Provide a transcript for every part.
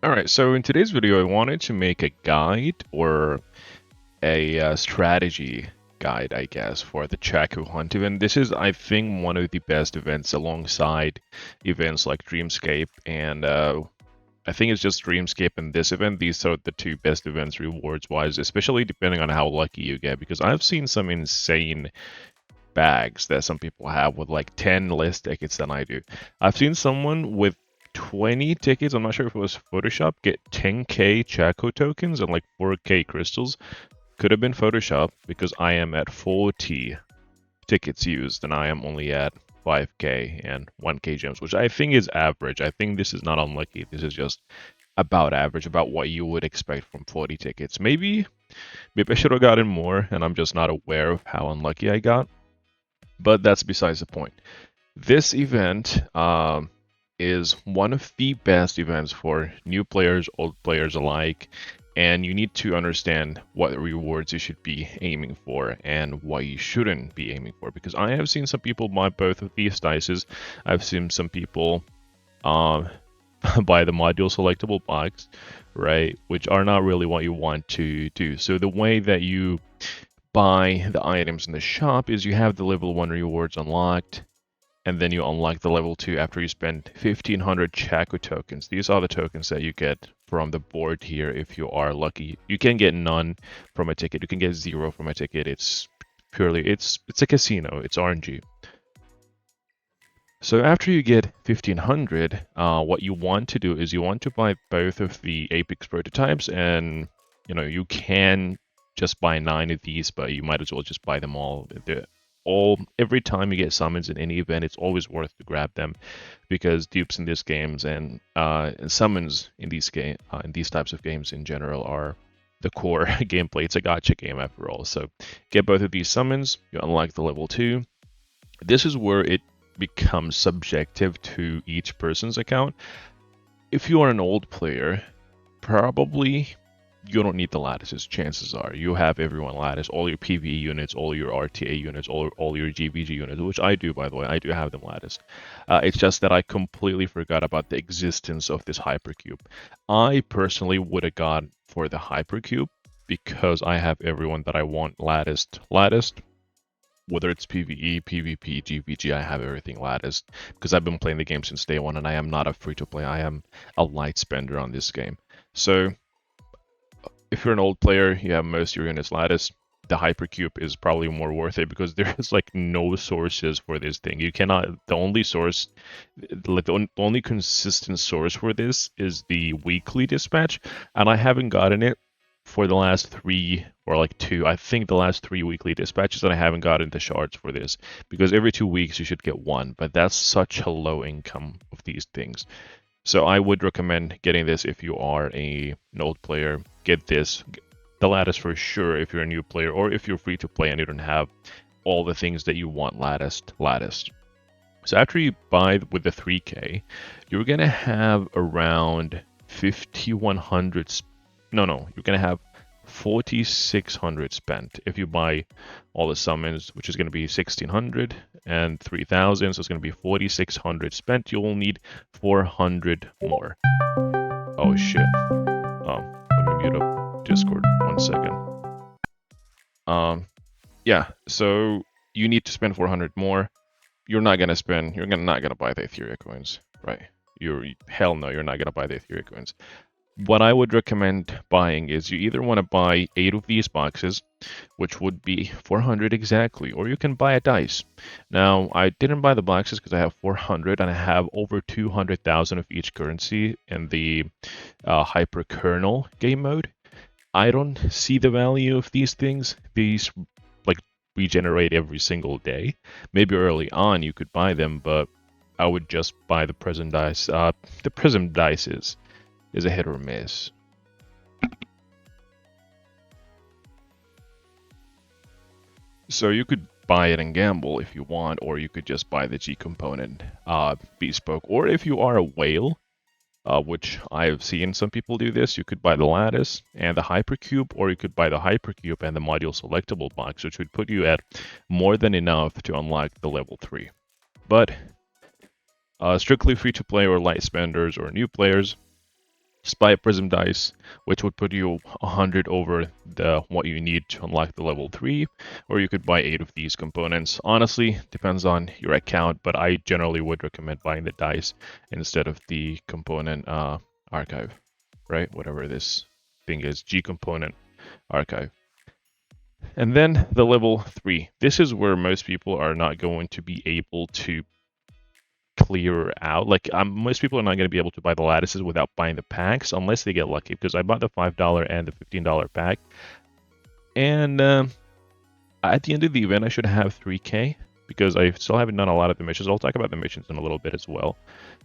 Alright, so in today's video, I wanted to make a guide or a strategy guide, I guess, for the Chaku hunt event. This is, I think, one of the best events alongside events like Dreamscape and I think it's just Dreamscape and this event. These are the two best events rewards-wise, especially depending on how lucky you get, because I've seen some insane bags that some people have with like 10 less tickets than I do. I've seen someone with 20 tickets, I'm not sure if it was Photoshop, get 10k Chaco tokens and like 4k crystals. Could have been Photoshop because I am at 40 tickets used and I am only at 5k and 1k gems, which I think is average. I think this is not unlucky. This is just about average, about what you would expect from 40 tickets. Maybe I should have gotten more and I'm just not aware of how unlucky I got. But that's besides the point. This event is one of the best events for new players, old players alike, and you need to understand what rewards you should be aiming for and what you shouldn't be aiming for. Because I have seen some people buy both of these dices. I've seen some people buy the module selectable box, right, which are not really what you want to do. So the way that you buy the items in the shop is you have the level 1 rewards unlocked, and then you unlock the level 2 after you spend 1500 Chaku tokens. These are the tokens that you get from the board here if you are lucky. You can get none from a ticket. You can get 0 from a ticket. It's a casino. It's RNG. So after you get 1500, what you want to do is you want to buy both of the Apex prototypes, and you can just buy 9 of these, but you might as well just buy them all. Every time you get summons in any event, it's always worth to grab them, because dupes in these games and summons in these types of games in general are the core gameplay. It's a gacha game after all. So get both of these summons, you unlock the level 2. This is where it becomes subjective to each person's account. If you are an old player, probably you don't need the lattices. Chances are you have everyone lattice, all your PvE units, all your RTA units, all your GVG units, which I do, by the way. I do have them latticed. It's just that I completely forgot about the existence of this hypercube. I personally would have gone for the hypercube because I have everyone that I want latticed. Whether it's PvE, PvP, GVG, I have everything latticed because I've been playing the game since day one, and I am not a free-to-play. I am a light spender on this game. So if you're an old player, you have most of your units latticed, the hypercube is probably more worth it because there's like no sources for this thing. You cannot, the only source, like the only consistent source for this is the weekly dispatch, and I haven't gotten it for the last 3 or like 2. I think the last 3 weekly dispatches, and I haven't gotten the shards for this because every 2 weeks you should get one, but that's such a low income of these things. So I would recommend getting this if you are an old player. Get this, the lattice for sure if you're a new player, or if you're free to play and you don't have all the things that you want latticed. So after you buy with the 3k, you're gonna have around 5100. You're gonna have 4600 spent if you buy all the summons, which is going to be 1600 and 3000, so it's going to be 4600 spent. You'll need 400 more. Oh shit. Let me mute up Discord 1 second. Yeah, so you need to spend 400 more. You're not gonna buy the Etheria coins, right? Hell no, you're not gonna buy the Etheria coins. What I would recommend buying is you either want to buy 8 of these boxes, which would be 400 exactly, or you can buy a dice. Now, I didn't buy the boxes because I have 400 and I have over 200,000 of each currency in the hyper kernel game mode. I don't see the value of these things. These like regenerate every single day. Maybe early on you could buy them, but I would just buy the prism dice. The prism dice is a hit or miss. So you could buy it and gamble if you want, or you could just buy the G component bespoke. Or if you are a whale, which I've seen some people do this, you could buy the lattice and the hypercube, or you could buy the hypercube and the module selectable box, which would put you at more than enough to unlock the level 3. But strictly free to play or light spenders or new players, Just buy a prism dice, which would put you 100 over the what you need to unlock the level 3, or you could buy 8 of these components. Honestly, depends on your account, but I generally would recommend buying the dice instead of the component archive, right? Whatever this thing is, G component archive. And then the level 3. This is where most people are not going to be able to clear out. Like most people are not going to be able to buy the lattices without buying the packs unless they get lucky. Because I bought the $5 and the $15 pack, and at the end of the event, I should have 3K because I still haven't done a lot of the missions. I'll talk about the missions in a little bit as well.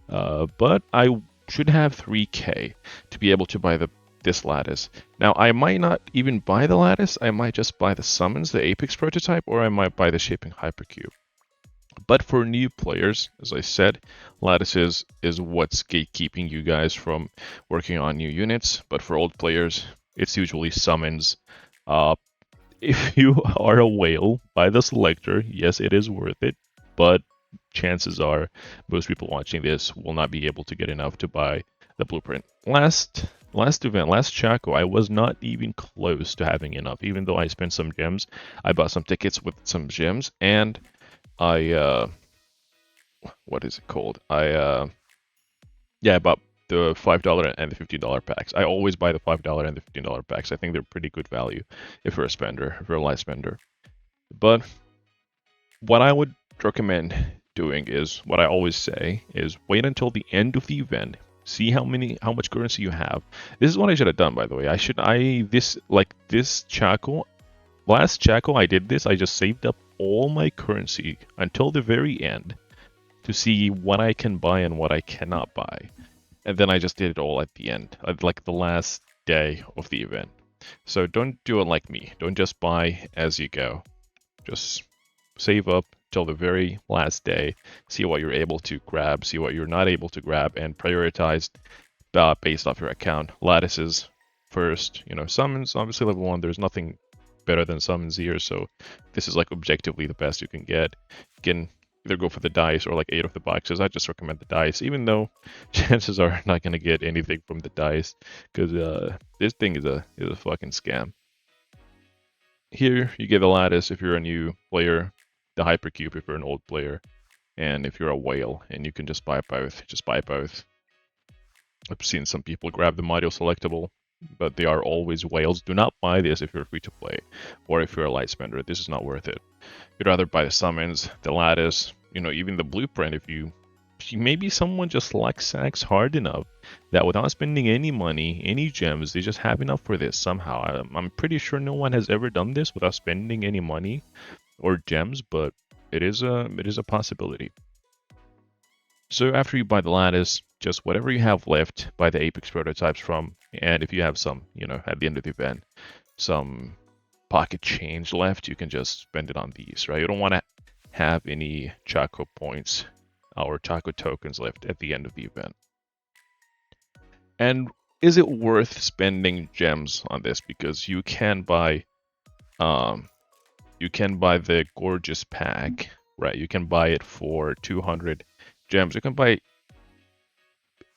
But I should have 3K to be able to buy this lattice. Now, I might not even buy the lattice. I might just buy the summons, the Apex prototype, or I might buy the Shaping Hypercube. But for new players, as I said, lattices is what's gatekeeping you guys from working on new units. But for old players, it's usually summons. If you are a whale, buy the selector. Yes, it is worth it, but chances are most people watching this will not be able to get enough to buy the blueprint. Last event, last Chaku, I was not even close to having enough. Even though I spent some gems, I bought some tickets with some gems, and I what is it called? I bought the $5 and the $15 packs. I always buy the $5 and the $15 packs. I think they're pretty good value if you're a spender, if you're a light spender. But what I would recommend doing is what I always say is wait until the end of the event. See how much currency you have. This is what I should have done, by the way. This Chaco, last Chaco I did this. I just saved up all my currency until the very end to see what I can buy and what I cannot buy. And then I just did it all at the end, like the last day of the event. So don't do it like me. Don't just buy as you go. Just save up till the very last day, see what you're able to grab, see what you're not able to grab, and prioritize based off your account. Lattices first, summons, obviously level 1, there's nothing better than summons here, so this is like objectively the best you can get. You can either go for the dice or like 8 of the boxes. I just recommend the dice, even though chances are not going to get anything from the dice, because this thing is a fucking scam. Here you get the lattice if you're a new player, the hypercube if you're an old player, and if you're a whale, and you can just buy both. Just buy both. I've seen some people grab the Mario selectable, but they are always whales. Do not buy this if you're free to play, or if you're a light spender. This is not worth it. You'd rather buy the summons, the lattice, even the blueprint if maybe someone just luck sacks hard enough that without spending any money, any gems, they just have enough for this somehow. I'm pretty sure no one has ever done this without spending any money or gems, but it is a possibility. So after you buy the lattice, just whatever you have left, buy the Apex prototypes from, and if you have some, at the end of the event, some pocket change left, you can just spend it on these, right? You don't want to have any Chaco points or Chaco tokens left at the end of the event. And is it worth spending gems on this? Because you can buy the gorgeous pack, right? You can buy it for 200 gems. You can buy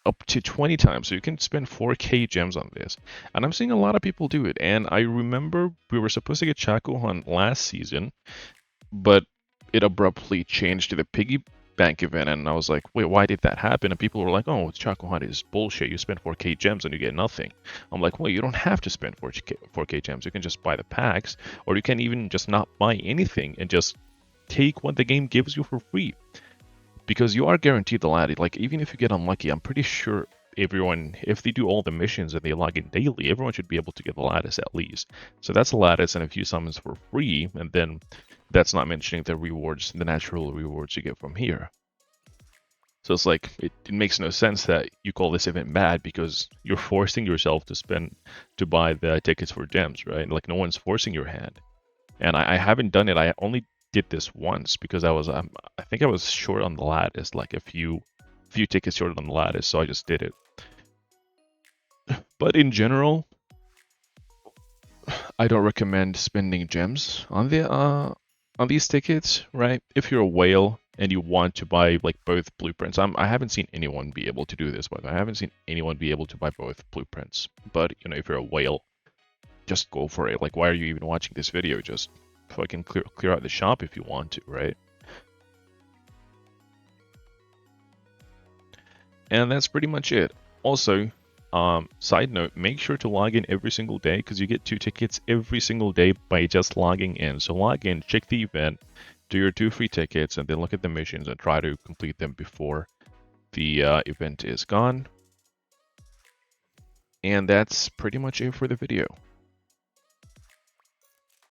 up to 20 times, so you can spend 4K gems on this. And I'm seeing a lot of people do it. And I remember we were supposed to get Chaco Hunt last season, but it abruptly changed to the piggy bank event, and I was like, wait, why did that happen? And people were like, oh, Chaco Hunt is bullshit. You spend 4K gems and you get nothing. I'm like, well, you don't have to spend 4K gems. You can just buy the packs, or you can even just not buy anything and just take what the game gives you for free. Because you are guaranteed the lattice. Like, even if you get unlucky, I'm pretty sure everyone, if they do all the missions and they log in daily, everyone should be able to get the lattice at least. So that's a lattice and a few summons for free, and then that's not mentioning the rewards, the natural rewards you get from here. So it's like, it makes no sense that you call this event bad because you're forcing yourself to buy the tickets for gems, right? Like, no one's forcing your hand. And I haven't done it. I only did this once because I think I was short on the lattice, like a few tickets short on the lattice, so I just did it. But in general, I don't recommend spending gems on these tickets, right? If you're a whale, and you want to buy like both blueprints. I haven't seen anyone be able to do this, but I haven't seen anyone be able to buy both blueprints. But you know, if you're a whale, just go for it. Like, why are you even watching this video? Just fucking clear out the shop if you want to, right? And that's pretty much it. Also, side note, make sure to log in every single day because you get 2 tickets every single day by just logging in. So log in, check the event, do your 2 free tickets, and then look at the missions and try to complete them before the event is gone. And that's pretty much it for the video.